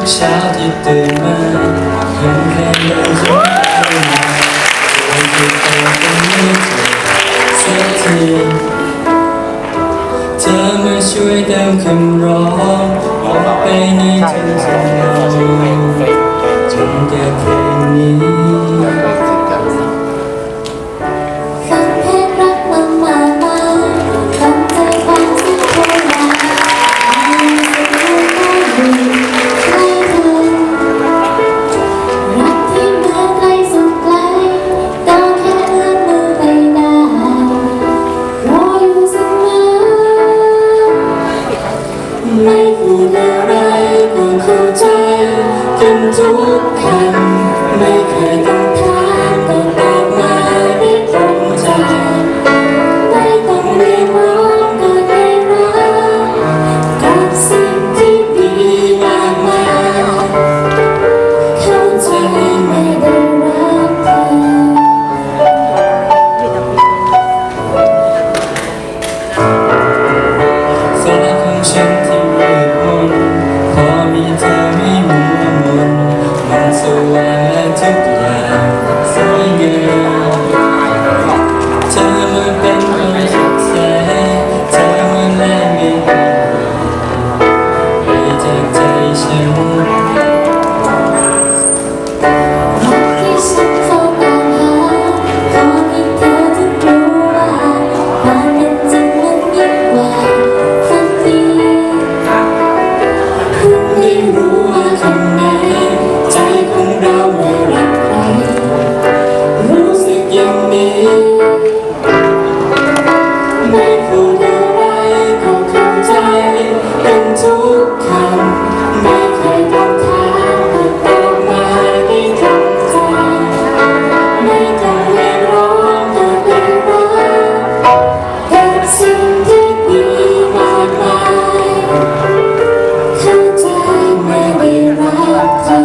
กเช้าที่ตื่นมาเห็นแค่เรื่องที่ไม่มาวันที่เธอเป็นไม่เจอสักทีเธอมาช่วยเติมคำร้องออกไปในทุกสมองจนเกิดเพลงนี้ฟังเพลงรักมามทำใจความสุขเท่าไรมีสุขไม่ดีไม่ถึงรักที่เมื่อไกลสุดไกลก็แค่เอื้อมมือไปได้รออยู่เสมอไม่พูดอะไรก็เข้าใจกันทุกคำไม่เคยต้องถามก็ตอบมาได้ตรงใจไม่ต้องเรียกร้องก็ได้รับกับสิ่งที่ดีมากมายเข้าใจไม่ได้รักเธอฟ้าของฉันที่มืดมนพอมีเธอไม่มัวมนมันสว่างและทุกอย่างสวยงามเธอมาเป็นคนสุดแสนเธอมาแลกไม่ไปจากใจฉันรักที่ฉันเฝ้าตามหาขอให้เธอจงรู้ว่าความเป็นจริงมันยิ่งกว่าฝันดีเพิ่งได้รู้ว่าข้างในใจของเราไม่รักใครรู้สึกอย่างนี้ไม่พูดอะไรก็เข้าใจกันทุกคำไม่เคยต้องถามก็ตอบมาได้ตรงใจไม่ต้องเรียกร้องก็ได้รับกับสิ่งที่ดีมากมายเข้าใจไม่ได้รักเธอ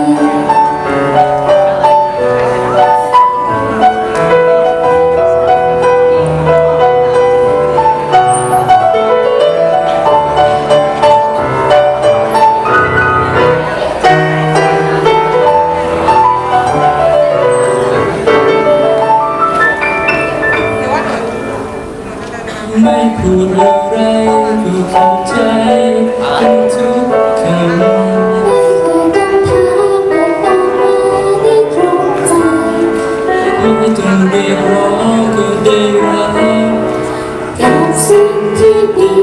ไม่พูดอะไรก็เข้าใจกันทุกคำไม่เคยต้องถามก็ตอบมาได้ตรงใจไม่ต้องเรียกร้องก็ได้รับกับสิ่งที่ดี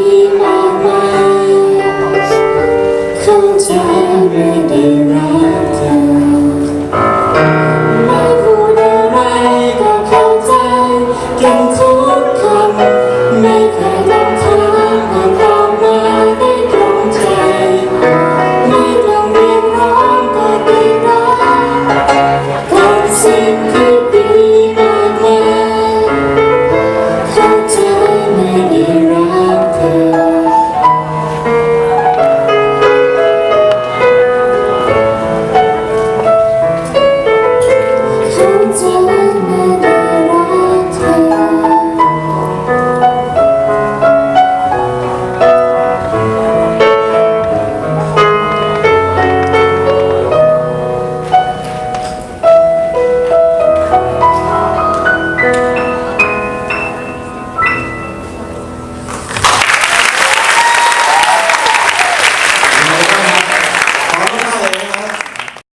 มากมายเข้าใจไม่